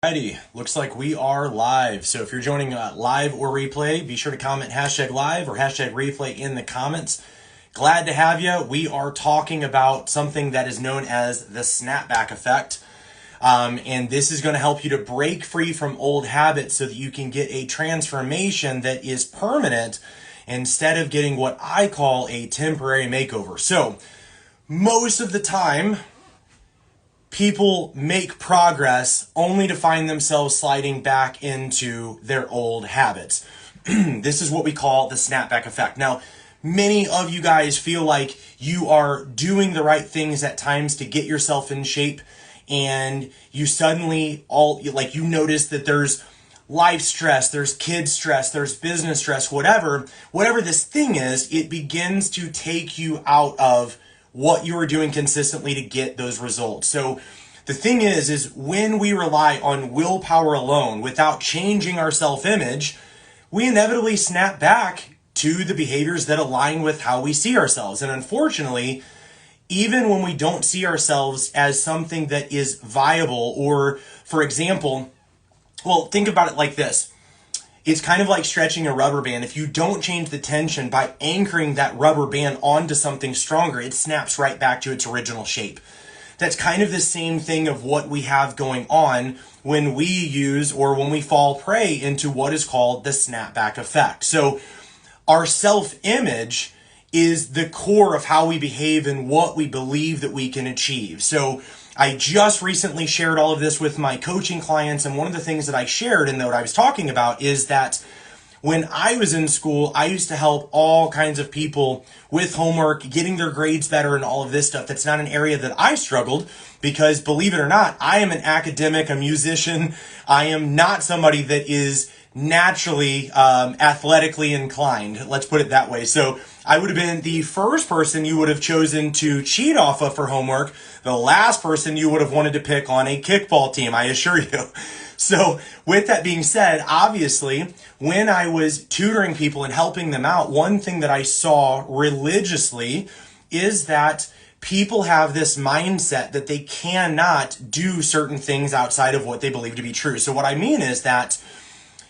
Alrighty, looks like we are live. So if you're joining live or replay, be sure to comment hashtag live or hashtag replay in the comments. Glad to have you. We are talking about something that is known as the snapback effect. And this is going to help you to break free from old habits so that you can get a transformation that is permanent instead of getting what I call a temporary makeover. So most of the time, people make progress only to find themselves sliding back into their old habits. This is what we call the snapback effect. Now, many of you guys feel like you are doing the right things at times to get yourself in shape, and you suddenly you notice that there's life stress, there's kid stress, there's business stress, whatever this thing is, it begins to take you out of what you are doing consistently to get those results. So the thing is when we rely on willpower alone without changing our self-image, we inevitably snap back to the behaviors that align with how we see ourselves. And unfortunately, even when we don't see ourselves as something that is viable, or for example, well, think about it like this. It's kind of like stretching a rubber band. If you don't change the tension by anchoring that rubber band onto something stronger, it snaps right back to its original shape. That's kind of the same thing of what we have going on when we use or when we fall prey into what is called the snapback effect. So our self-image is the core of how we behave and what we believe that we can achieve. So I just recently shared all of this with my coaching clients, and one of the things that I shared and what I was talking about is that when I was in school, I used to help all kinds of people with homework, getting their grades better and all of this stuff. That's not an area that I struggled because, believe it or not, I am an academic, a musician. I am not somebody that is naturally athletically inclined. Let's put it that way. So I would have been the first person you would have chosen to cheat off of for homework, the last person you would have wanted to pick on a kickball team, I assure you. So with that being said, obviously, when I was tutoring people and helping them out, one thing that I saw religiously is that people have this mindset that they cannot do certain things outside of what they believe to be true. So what I mean is that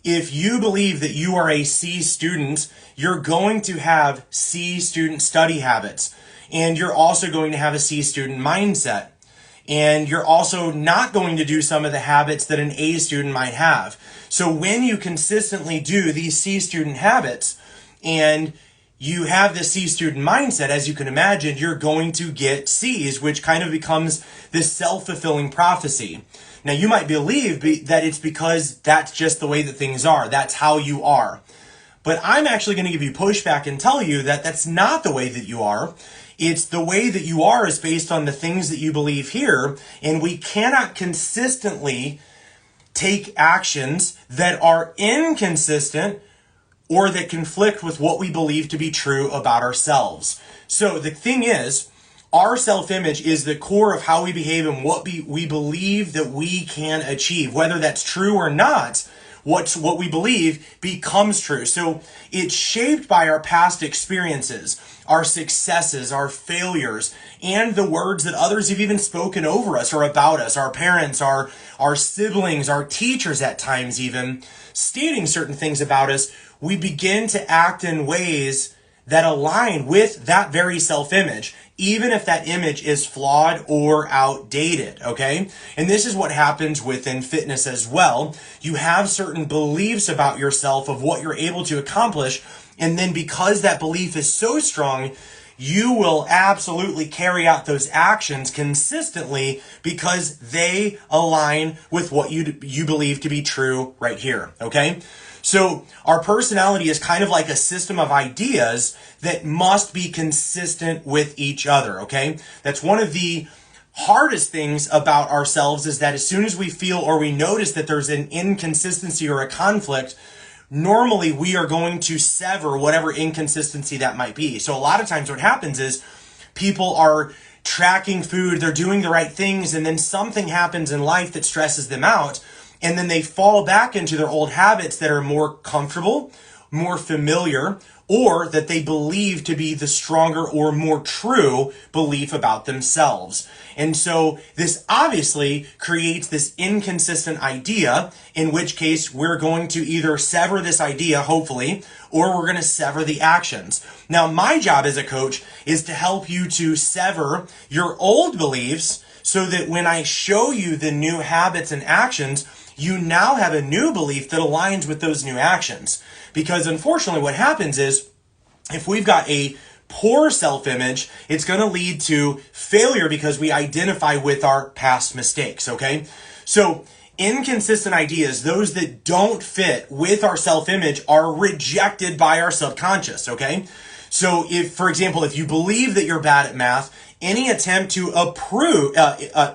if you believe that you are a C student, you're going to have C student study habits, and you're also going to have a C student mindset. And you're also not going to do some of the habits that an A student might have. So when you consistently do these C student habits and you have the C student mindset, as you can imagine, you're going to get C's, which kind of becomes this self-fulfilling prophecy. Now, you might believe that it's because that's just the way that things are. That's how you are. But I'm actually going to give you pushback and tell you that that's not the way that you are. It's the way that you are is based on the things that you believe here, and we cannot consistently take actions that are inconsistent or that conflict with what we believe to be true about ourselves. So the thing is, our self-image is the core of how we behave and what we believe that we can achieve. Whether that's true or not, what we believe becomes true. So it's shaped by our past experiences, our successes, our failures, and the words that others have even spoken over us or about us, our parents, our siblings, our teachers at times even, stating certain things about us. We begin to act in ways that align with that very self-image, even if that image is flawed or outdated, okay? And this is what happens within fitness as well. You have certain beliefs about yourself of what you're able to accomplish, and then because that belief is so strong, you will absolutely carry out those actions consistently because they align with what you believe to be true right here, okay? So our personality is kind of like a system of ideas that must be consistent with each other, okay? That's one of the hardest things about ourselves, is that as soon as we feel or we notice that there's an inconsistency or a conflict, normally we are going to sever whatever inconsistency that might be. So a lot of times what happens is people are tracking food, they're doing the right things, and then something happens in life that stresses them out. And then they fall back into their old habits that are more comfortable, more familiar, or that they believe to be the stronger or more true belief about themselves. And so this obviously creates this inconsistent idea, in which case we're going to either sever this idea, hopefully, or we're going to sever the actions. Now, my job as a coach is to help you to sever your old beliefs so that when I show you the new habits and actions, you now have a new belief that aligns with those new actions. Because unfortunately what happens is, if we've got a poor self-image, it's going to lead to failure because we identify with our past mistakes, okay? So inconsistent ideas, those that don't fit with our self-image, are rejected by our subconscious, okay? So if, for example, if you believe that you're bad at math, any attempt to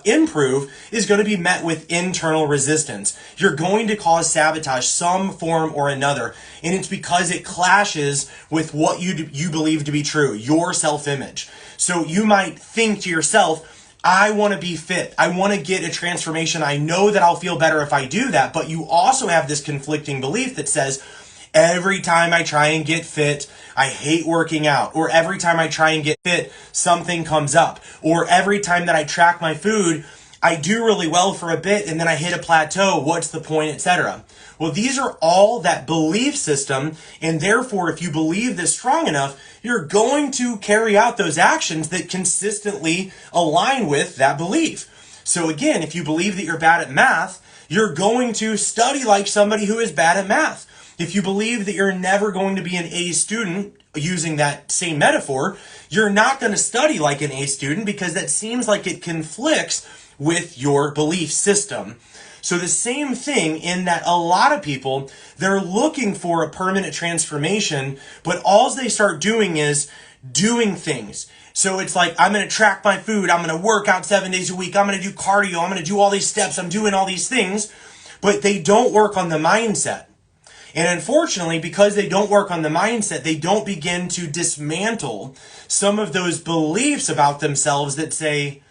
improve is going to be met with internal resistance. You're going to cause sabotage some form or another, and it's because it clashes with what you believe to be true, your self-image. So you might think to yourself, I want to be fit. I want to get a transformation. I know that I'll feel better if I do that, but you also have this conflicting belief that says, every time I try and get fit, I hate working out. Or every time I try and get fit, something comes up. Or every time that I track my food, I do really well for a bit and then I hit a plateau. What's the point, etc. Well, these are all that belief system, and therefore, if you believe this strong enough, you're going to carry out those actions that consistently align with that belief. So again, if you believe that you're bad at math, you're going to study like somebody who is bad at math. If you believe that you're never going to be an A student, using that same metaphor, you're not going to study like an A student because that seems like it conflicts with your belief system. So the same thing in that a lot of people, they're looking for a permanent transformation, but all they start doing is doing things. So it's like, I'm going to track my food, I'm going to work out 7 days a week, I'm going to do cardio, I'm going to do all these steps, I'm doing all these things, but they don't work on the mindset. And unfortunately, because they don't work on the mindset, they don't begin to dismantle some of those beliefs about themselves that say,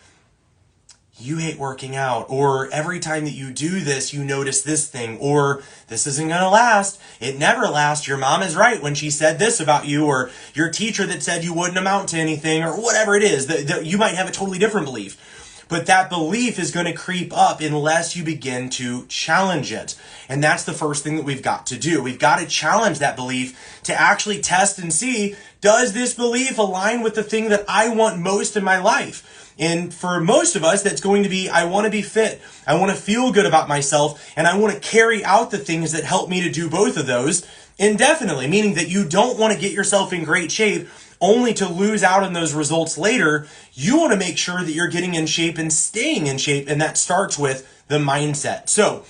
you hate working out, or every time that you do this, you notice this thing, or this isn't going to last. It never lasts. Your mom is right when she said this about you, or your teacher that said you wouldn't amount to anything, or whatever it is. You might have a totally different belief. But that belief is going to creep up unless you begin to challenge it. And that's the first thing that we've got to do. We've got to challenge that belief to actually test and see, does this belief align with the thing that I want most in my life? And for most of us, that's going to be, I want to be fit. I want to feel good about myself. And I want to carry out the things that help me to do both of those indefinitely, meaning that you don't want to get yourself in great shape only to lose out on those results later. You want to make sure that you're getting in shape and staying in shape, and that starts with the mindset. So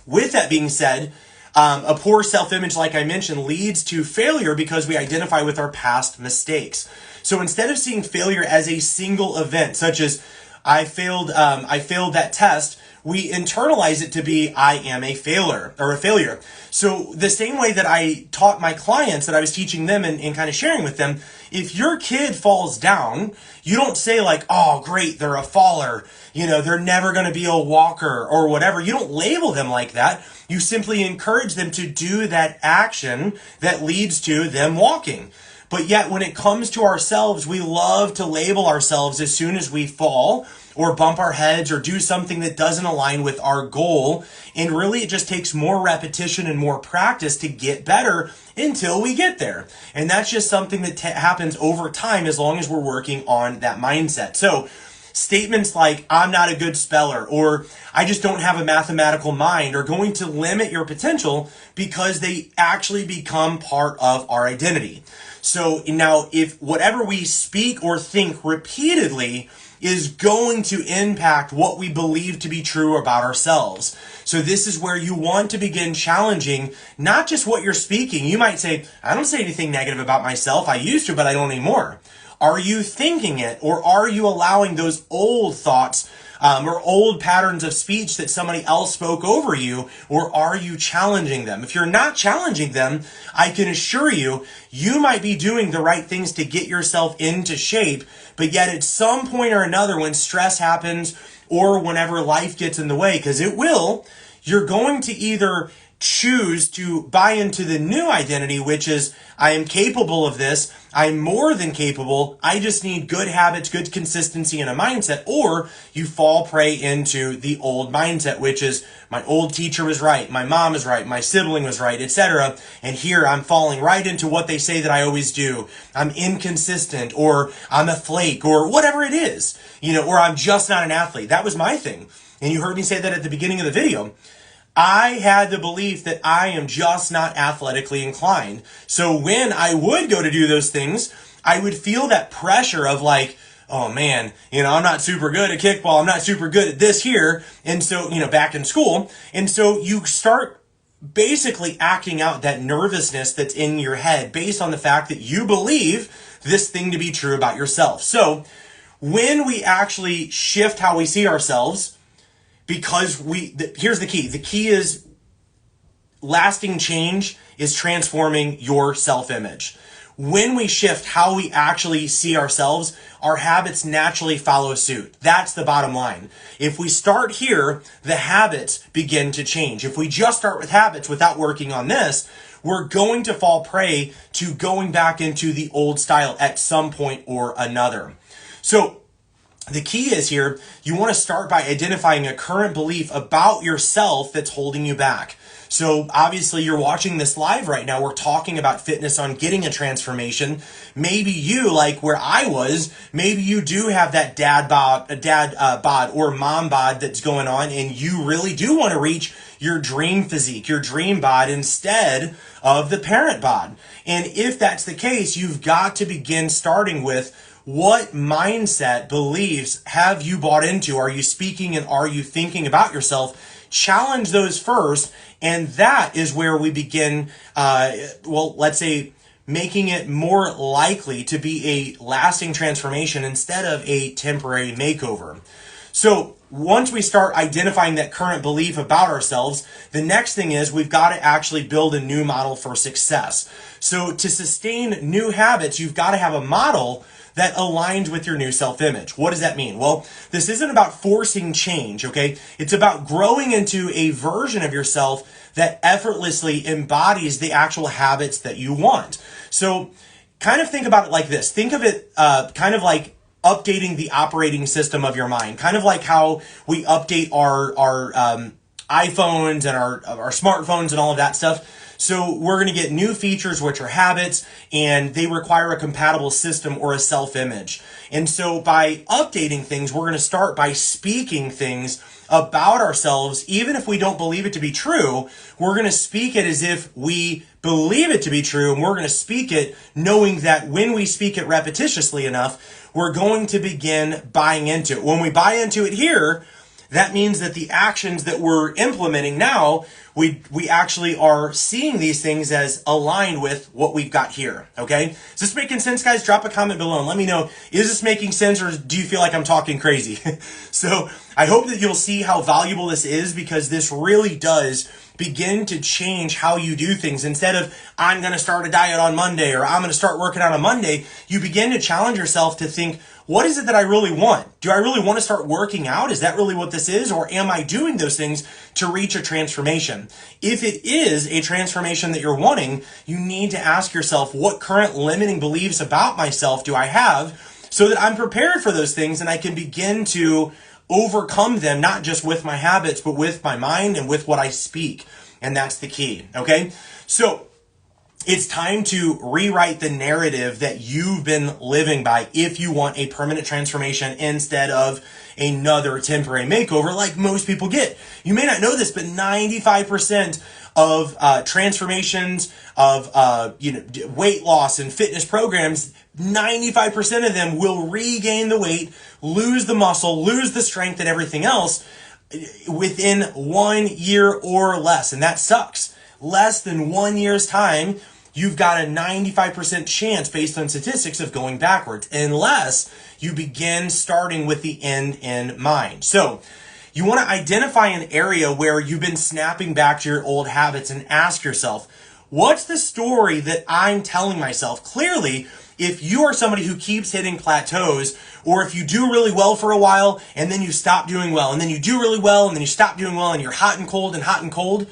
with that being said, a poor self-image, like I mentioned, leads to failure because we identify with our past mistakes. So instead of seeing failure as a single event, such as I failed that test, we internalize it to be, I am a failure or a failure. So the same way that I taught my clients, that I was teaching them and kind of sharing with them, if your kid falls down, you don't say like, oh, great, they're a faller. They're never going to be a walker or whatever. You don't label them like that. You simply encourage them to do that action that leads to them walking. But yet when it comes to ourselves, we love to label ourselves as soon as we fall or bump our heads or do something that doesn't align with our goal. And really it just takes more repetition and more practice to get better until we get there. And that's just something that happens over time as long as we're working on that mindset. So statements like, I'm not a good speller, or I just don't have a mathematical mind, are going to limit your potential because they actually become part of our identity. So now if whatever we speak or think repeatedly is going to impact what we believe to be true about ourselves. So this is where you want to begin challenging not just what you're speaking. You might say, I don't say anything negative about myself. I used to, but I don't anymore. Are you thinking it, or are you allowing those old thoughts or old patterns of speech that somebody else spoke over you, or are you challenging them? If you're not challenging them, I can assure you, you might be doing the right things to get yourself into shape, but yet at some point or another when stress happens or whenever life gets in the way, because it will, you're going to either choose to buy into the new identity, which is I am capable of this. I'm more than capable. I just need good habits, good consistency, and a mindset. Or you fall prey into the old mindset, which is my old teacher was right, my mom is right, my sibling was right, etc. And here I'm falling right into what they say that I always do. I'm inconsistent, or I'm a flake, or whatever it is, or I'm just not an athlete. That was my thing. And you heard me say that at the beginning of the video. I had the belief that I am just not athletically inclined. So when I would go to do those things, I would feel that pressure of like, oh man, I'm not super good at kickball. I'm not super good at this here. And so, back in school. And so you start basically acting out that nervousness that's in your head based on the fact that you believe this thing to be true about yourself. So when we actually shift how we see ourselves, because here's the key. The key is lasting change is transforming your self-image. When we shift how we actually see ourselves, our habits naturally follow suit. That's the bottom line. If we start here, the habits begin to change. If we just start with habits without working on this, we're going to fall prey to going back into the old style at some point or another. So the key is here, you want to start by identifying a current belief about yourself that's holding you back. So obviously you're watching this live right now. We're talking about fitness on getting a transformation. Maybe you, like where I was, maybe you do have that dad bod or mom bod that's going on, and you really do want to reach your dream physique, your dream bod instead of the parent bod. And if that's the case, you've got to begin starting with what mindset, beliefs have you bought into? Are you speaking and are you thinking about yourself? Challenge those first, and that is where we begin, let's say, making it more likely to be a lasting transformation instead of a temporary makeover. So once we start identifying that current belief about ourselves, the next thing is we've got to actually build a new model for success. So to sustain new habits, you've got to have a model that aligns with your new self-image. What does that mean? Well, this isn't about forcing change, okay? It's about growing into a version of yourself that effortlessly embodies the actual habits that you want. So kind of think about it like this. Think of it kind of like updating the operating system of your mind, kind of like how we update our iPhones and our smartphones and all of that stuff. So we're going to get new features, which are habits, and they require a compatible system or a self-image. And so by updating things, we're going to start by speaking things about ourselves. Even if we don't believe it to be true, we're going to speak it as if we believe it to be true. And we're going to speak it knowing that when we speak it repetitiously enough, we're going to begin buying into it. When we buy into it here, that means that the actions that we're implementing now, we actually are seeing these things as aligned with what we've got here, okay? Is this making sense, guys? Drop a comment below and let me know, is this making sense, or do you feel like I'm talking crazy? So I hope that you'll see how valuable this is, because this really does begin to change how you do things. Instead of, I'm going to start a diet on Monday, or I'm going to start working out on Monday, you begin to challenge yourself to think, what is it that I really want? Do I really want to start working out? Is that really what this is? Or am I doing those things to reach a transformation? If it is a transformation that you're wanting, you need to ask yourself, what current limiting beliefs about myself do I have, so that I'm prepared for those things and I can begin to overcome them, not just with my habits, but with my mind and with what I speak. And that's the key, okay? So it's time to rewrite the narrative that you've been living by if you want a permanent transformation instead of another temporary makeover like most people get. You may not know this, but 95% of transformations of weight loss and fitness programs, 95% of them will regain the weight, lose the muscle, lose the strength and everything else within 1 year or less. And that sucks. Less than 1 year's time, you've got a 95% chance based on statistics of going backwards, unless you begin starting with the end in mind. So you want to identify an area where you've been snapping back to your old habits and ask yourself, what's the story that I'm telling myself? Clearly, if you are somebody who keeps hitting plateaus, or if you do really well for a while and then you stop doing well, and then you do really well and then you stop doing well, and you're hot and cold,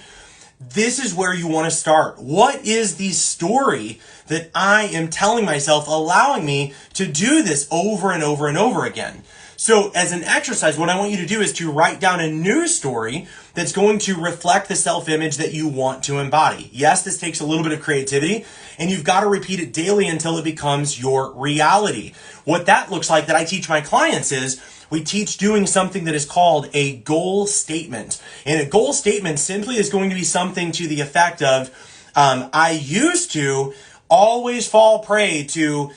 this is where you want to start. What is the story that I am telling myself, allowing me to do this over and over and over again? So as an exercise, what I want you to do is to write down a new story that's going to reflect the self-image that you want to embody. Yes, this takes a little bit of creativity, and you've got to repeat it daily until it becomes your reality. What that looks like that I teach my clients is we teach doing something that is called a goal statement. And a goal statement simply is going to be something to the effect of, I used to always fall prey to,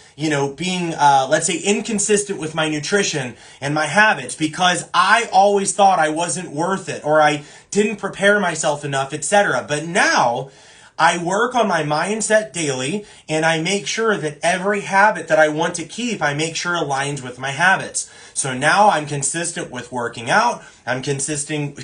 being, let's say, inconsistent with my nutrition and my habits because I always thought I wasn't worth it or I didn't prepare myself enough, etc. But now I work on my mindset daily and I make sure that every habit that I want to keep, I make sure aligns with my habits. So now I'm consistent with working out, I'm consistent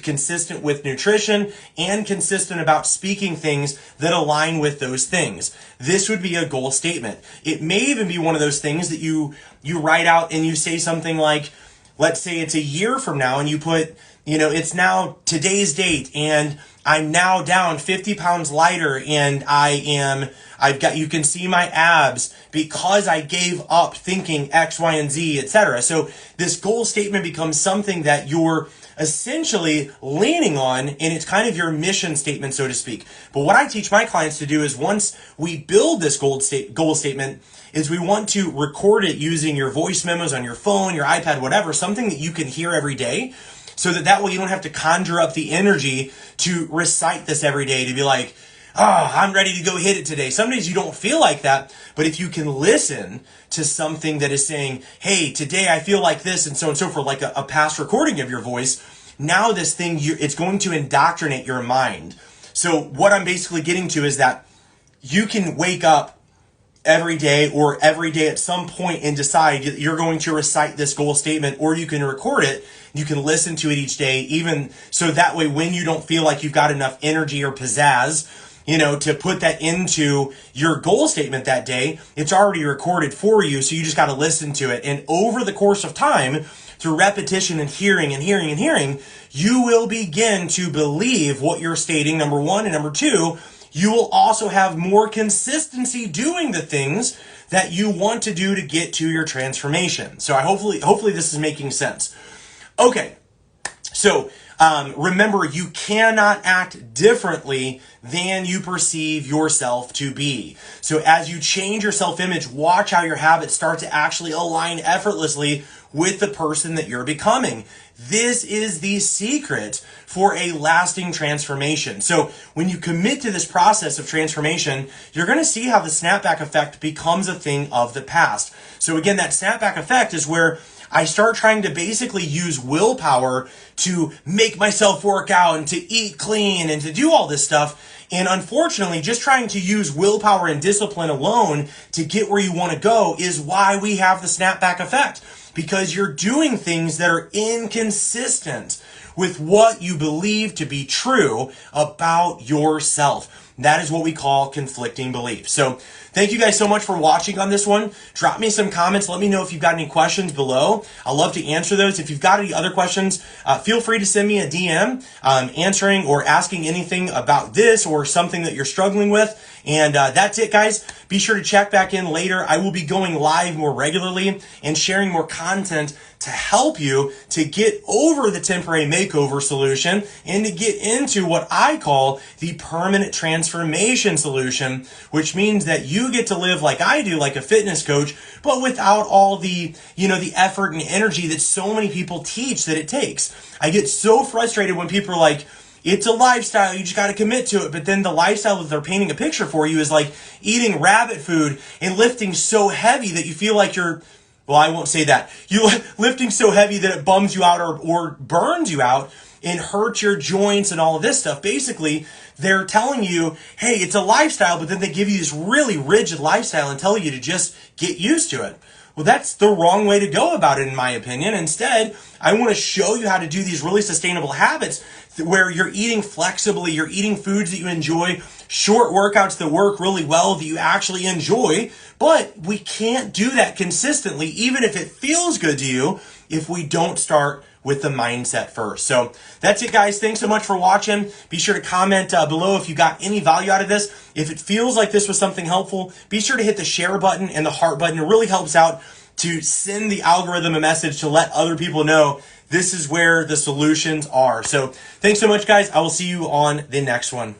with nutrition, and consistent about speaking things that align with those things. This would be a goal statement. It may even be one of those things that you write out and you say something like, let's say it's a year from now and you put, it's now today's date and I'm now down 50 pounds lighter and you can see my abs because I gave up thinking X, Y, and Z, etc. So this goal statement becomes something that you're essentially leaning on, and it's kind of your mission statement, so to speak. But what I teach my clients to do is once we build this goal statement, is we want to record it using your voice memos on your phone, your iPad, whatever, something that you can hear every day. So that way you don't have to conjure up the energy to recite this every day, to be like, I'm ready to go hit it today. Some days you don't feel like that, but if you can listen to something that is saying, hey, today I feel like this and so forth, like a past recording of your voice, now this thing, it's going to indoctrinate your mind. So what I'm basically getting to is that you can wake up every day or every day at some point and decide you're going to recite this goal statement, or you can record it. You can listen to it each day, even so that way when you don't feel like you've got enough energy or pizzazz, to put that into your goal statement that day, it's already recorded for you. So you just got to listen to it. And over the course of time, through repetition and hearing, you will begin to believe what you're stating, number one. And number two, you will also have more consistency doing the things that you want to do to get to your transformation. So hopefully this is making sense. Okay, so remember, you cannot act differently than you perceive yourself to be. So as you change your self-image, watch how your habits start to actually align effortlessly with the person that you're becoming. This is the secret for a lasting transformation. So when you commit to this process of transformation, you're going to see how the snapback effect becomes a thing of the past. So again, that snapback effect is where I start trying to basically use willpower to make myself work out and to eat clean and to do all this stuff. And unfortunately, just trying to use willpower and discipline alone to get where you want to go is why we have the snapback effect. Because you're doing things that are inconsistent with what you believe to be true about yourself. That is what we call conflicting beliefs. So thank you guys so much for watching on this one. Drop me some comments. Let me know if you've got any questions below. I'd love to answer those. If you've got any other questions, feel free to send me a DM answering or asking anything about this or something that you're struggling with. And that's it, guys. Be sure to check back in later. I will be going live more regularly and sharing more content to help you to get over the temporary makeover solution and to get into what I call the permanent transformation solution, which means that you get to live like I do, like a fitness coach, but without all the, the effort and energy that so many people teach that it takes. I get so frustrated when people are like, it's a lifestyle, you just got to commit to it. But then the lifestyle that they're painting a picture for you is like eating rabbit food and lifting so heavy that you feel like well, I won't say that. You lifting so heavy that it bums you out or burns you out and hurts your joints and all of this stuff. Basically, they're telling you, hey, it's a lifestyle, but then they give you this really rigid lifestyle and tell you to just get used to it. Well, that's the wrong way to go about it, in my opinion. Instead, I want to show you how to do these really sustainable habits where you're eating flexibly, you're eating foods that you enjoy, short workouts that work really well that you actually enjoy. But we can't do that consistently, even if it feels good to you, if we don't start with the mindset first. So that's it, guys. Thanks so much for watching. Be sure to comment below if you got any value out of this. If it feels like this was something helpful, be sure to hit the share button and the heart button. It really helps out to send the algorithm a message to let other people know this is where the solutions are. So thanks so much, guys. I will see you on the next one.